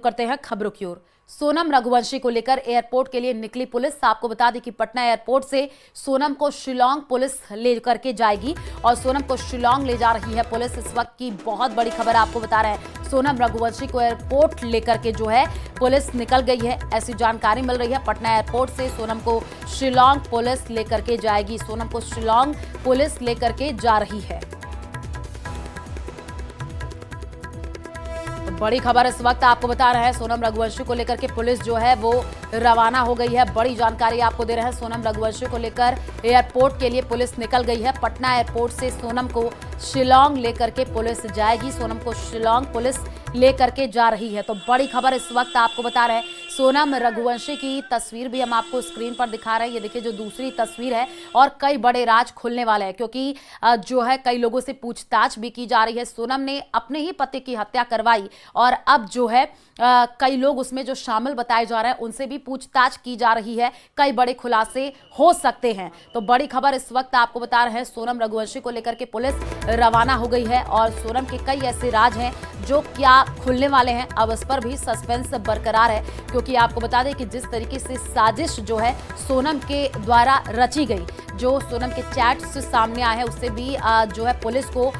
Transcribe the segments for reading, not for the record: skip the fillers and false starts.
करते हैं खबरों की ओर। सोनम रघुवंशी को लेकर एयरपोर्ट के लिए निकली पुलिस। आपको बता दें कि पटना एयरपोर्ट से सोनम को शिलांग पुलिस ले करके जाएगी और सोनम को शिलांग ले जा रही है पुलिस। इस वक्त की बहुत बड़ी खबर आपको बता रहे हैं, सोनम रघुवंशी को एयरपोर्ट लेकर के जो है पुलिस निकल गई है, ऐसी जानकारी मिल रही है। पटना एयरपोर्ट से सोनम को शिलांग पुलिस लेकर के जाएगी। सोनम को शिलांग पुलिस लेकर के जा रही है। बड़ी खबर इस वक्त आपको बता रहे हैं, सोनम रघुवंशी को लेकर के पुलिस जो है वो रवाना हो गई है। बड़ी जानकारी आपको दे रहे हैं, सोनम रघुवंशी को लेकर एयरपोर्ट के लिए पुलिस निकल गई है। पटना एयरपोर्ट से सोनम को शिलांग लेकर के पुलिस जाएगी। सोनम को शिलांग पुलिस लेकर के जा रही है। तो बड़ी खबर इस वक्त आपको बता रहे हैं, सोनम रघुवंशी की तस्वीर भी हम आपको स्क्रीन पर दिखा रहे हैं। ये देखिए जो दूसरी तस्वीर है, और कई बड़े राज खुलने वाले हैं क्योंकि जो है कई लोगों से पूछताछ भी की जा रही है। सोनम ने अपने ही पति की हत्या करवाई और अब जो है कई लोग उसमें जो शामिल बताए जा रहे हैं उनसे भी पूछताछ की जा रही है। कई बड़े खुलासे हो सकते हैं। तो बड़ी खबर इस वक्त आपको बता रहे हैं, सोनम रघुवंशी को लेकर के पुलिस रवाना हो गई है और सोनम के कई ऐसे राज हैं जो क्या खुलने वाले हैं। अब इस पर भी सस्पेंस बरकरार है क्योंकि आपको बता दें कि जिस तरीके से साजिश जो है सोनम के द्वारा रची गई, जो सोनम के चैट्स सामने आए हैं उससे भी जो है पुलिस को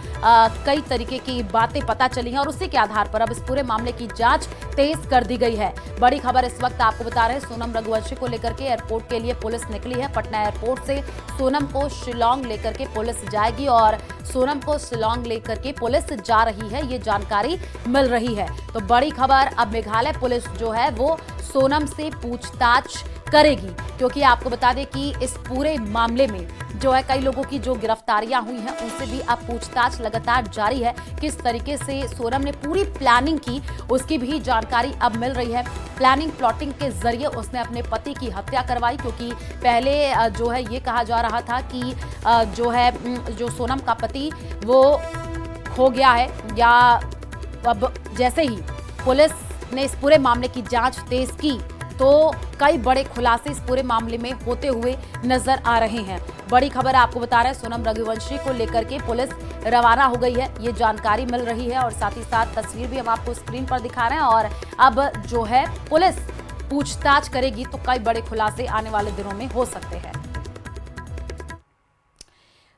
कई तरीके की बातें पता चली हैं और उसी के आधार पर अब इस पूरे मामले की जांच तेज कर दी गई है। बड़ी खबर इस वक्त आपको बता रहे हैं, सोनम रघुवंशी को लेकर के एयरपोर्ट के लिए पुलिस निकली है। पटना एयरपोर्ट से सोनम को शिलांग लेकर के पुलिस जाएगी और सोनम को शिलांग लेकर के पुलिस जा रही है, ये जानकारी मिल रही है। तो बड़ी खबर, अब मेघालय पुलिस जो है वो सोनम से पूछताछ करेगी क्योंकि आपको बता दें कि इस पूरे मामले में जो है कई लोगों की जो गिरफ्तारियां हुई हैं उनसे भी अब पूछताछ लगातार जारी है। किस तरीके से सोनम ने पूरी प्लानिंग की उसकी भी जानकारी अब मिल रही है। प्लानिंग प्लॉटिंग के जरिए उसने अपने पति की हत्या करवाई क्योंकि पहले जो है ये कहा जा रहा था कि जो सोनम का पति वो खो गया है, या अब जैसे ही पुलिस ने इस पूरे मामले की जांच तेज की तो कई बड़े खुलासे इस पूरे मामले में होते हुए नजर आ रहे हैं। बड़ी खबर आपको बता रहे हैं, सोनम रघुवंशी को लेकर के पुलिस रवाना हो गई है, ये जानकारी मिल रही है और साथ ही साथ तस्वीर भी हम आपको स्क्रीन पर दिखा रहे हैं। और अब जो है पुलिस पूछताछ करेगी तो कई बड़े खुलासे आने वाले दिनों में हो सकते हैं।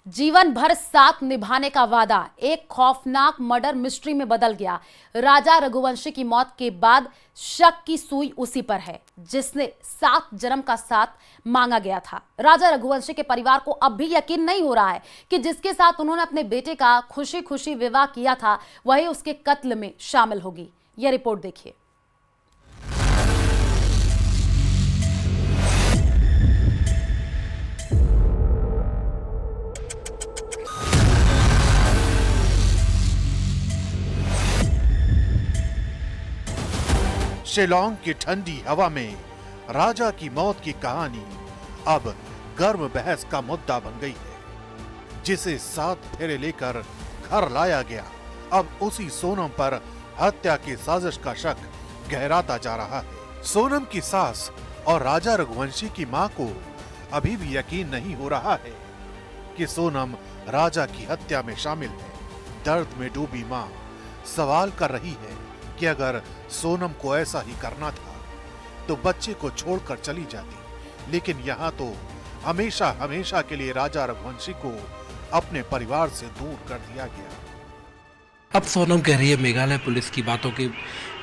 जीवन भर साथ निभाने का वादा एक खौफनाक मर्डर मिस्ट्री में बदल गया। राजा रघुवंशी की मौत के बाद शक की सुई उसी पर है जिसने 7 जन्म का साथ मांगा गया था। राजा रघुवंशी के परिवार को अब भी यकीन नहीं हो रहा है कि जिसके साथ उन्होंने अपने बेटे का खुशी खुशी विवाह किया था वही उसके कत्ल में शामिल होगी। यह रिपोर्ट देखिए। शिलांग की ठंडी हवा में राजा की मौत की कहानी अब गर्म बहस का मुद्दा बन गई है। जिसे 7 फेरे लेकर घर लाया गया, अब उसी सोनम पर हत्या की साजिश का शक गहराता जा रहा है। सोनम की सास और राजा रघुवंशी की मां को अभी भी यकीन नहीं हो रहा है कि सोनम राजा की हत्या में शामिल है। दर्द में डूबी मां सवाल कर रही है कि अगर सोनम को ऐसा ही करना था तो बच्चे को छोड़कर चली जाती, लेकिन यहाँ तो हमेशा हमेशा के लिए राजा रघुवंशी को अपने परिवार से दूर कर दिया गया। अब सोनम कह रही है, मेघालय पुलिस की बातों के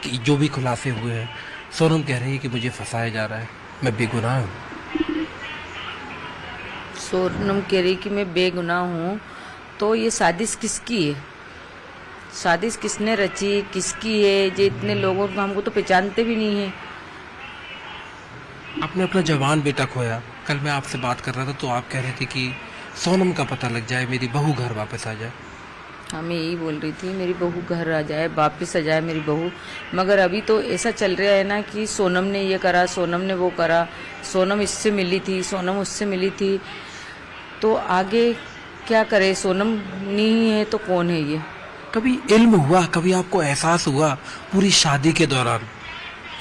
कि जो भी खुलासे हुए हैं, सोनम कह रही है कि मुझे फंसाया जा रहा है, मैं बेगुनाह हूँ। सोनम कह रही कि मैं बेगुनाह हूँ, तो ये साजिश किसकी है? साजिश किसने रची, किसकी है? ये इतने लोगों को हमको तो पहचानते भी नहीं है। आपने अपना जवान बेटा खोया। कल मैं आपसे बात कर रहा था तो आप कह रहे थे कि सोनम का पता लग जाए, मेरी बहू घर वापस आ जाए। हाँ, मैं यही बोल रही थी, मेरी बहू घर आ जाए, वापस आ जाए मेरी बहू। मगर अभी तो ऐसा चल रहा है ना कि सोनम ने ये करा, सोनम ने वो करा, सोनम इससे मिली थी, सोनम उससे मिली थी। तो आगे क्या करे? सोनम नहीं है तो कौन है ये? कभी इल्म हुआ, कभी आपको एहसास हुआ पूरी शादी के दौरान?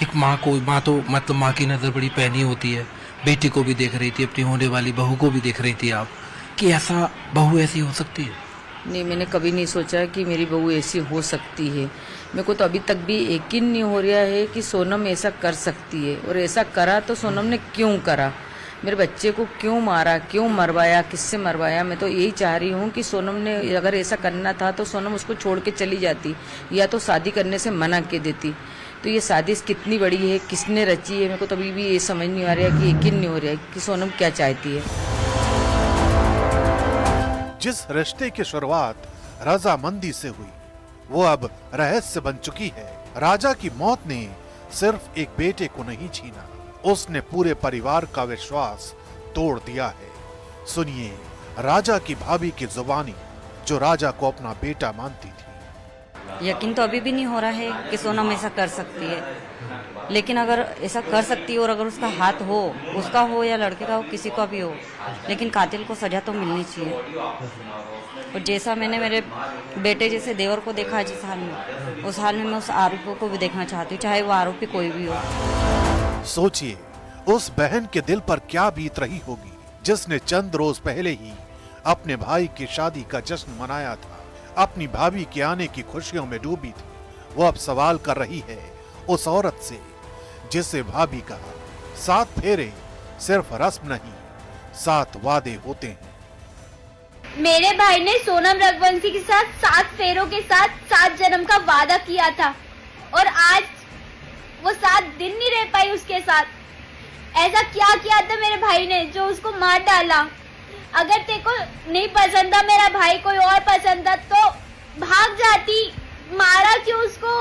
एक माँ तो मतलब माँ की नज़र बड़ी पैनी होती है, बेटी को भी देख रही थी, अपनी होने वाली बहू को भी देख रही थी आप, कि ऐसा बहू ऐसी हो सकती है? नहीं, मैंने कभी नहीं सोचा कि मेरी बहू ऐसी हो सकती है। मेरे को तो अभी तक भी यकीन नहीं हो रहा है कि सोनम ऐसा कर सकती है, और ऐसा करा तो सोनम ने क्यों करा, मेरे बच्चे को क्यों मारा, क्यों मरवाया, किससे मरवाया। मैं तो यही चाह रही हूँ कि सोनम ने अगर ऐसा करना था तो सोनम उसको छोड़ के चली जाती, या तो शादी करने से मना के देती। तो ये साजिश कितनी बड़ी है, किसने रची है, मेरे को तो अभी भी ये समझ नहीं आ रहा कि यकीन नहीं हो रहा है कि सोनम क्या चाहती है। जिस रिश्ते की शुरुआत रजामंदी से हुई वो अब रहस्य बन चुकी है। राजा की मौत ने सिर्फ एक बेटे को नहीं छीना, उसने पूरे परिवार का विश्वास तोड़ दिया है। सुनिए राजा की भाभी की जुबानी, जो राजा को अपना बेटा मानती थी। यकीन तो अभी भी नहीं हो रहा है कि सोनम ऐसा कर सकती है, लेकिन अगर ऐसा कर सकती है और अगर उसका हाथ हो, उसका हो या लड़के का हो, किसी का भी हो, लेकिन कातिल को सजा तो मिलनी चाहिए। और जैसा मैंने मेरे बेटे जैसे देवर को देखा जिस हाल में, उस हाल में मैं उस आरोपी को भी देखना चाहती हूँ, चाहे वो आरोपी कोई भी हो। सोचिए उस बहन के दिल पर क्या बीत रही होगी जिसने चंद रोज पहले ही अपने भाई की शादी का जश्न मनाया था, अपनी भाभी के आने की खुशियों में डूबी थी। वो अब सवाल कर रही है उस औरत से जिसे भाभी का 7 फेरे सिर्फ रस्म नहीं, 7 वादे होते हैं। मेरे भाई ने सोनम रघुवंशी के साथ 7 फेरों के साथ 7 जन्म का वादा किया था, और आज वो 7 दिन नहीं रह पाई उसके साथ। ऐसा क्या किया था मेरे भाई ने जो उसको मार डाला। अगर तेरे को नहीं पसंद था मेरा भाई, कोई और पसंद था तो भाग जाती, मारा क्यों उसको।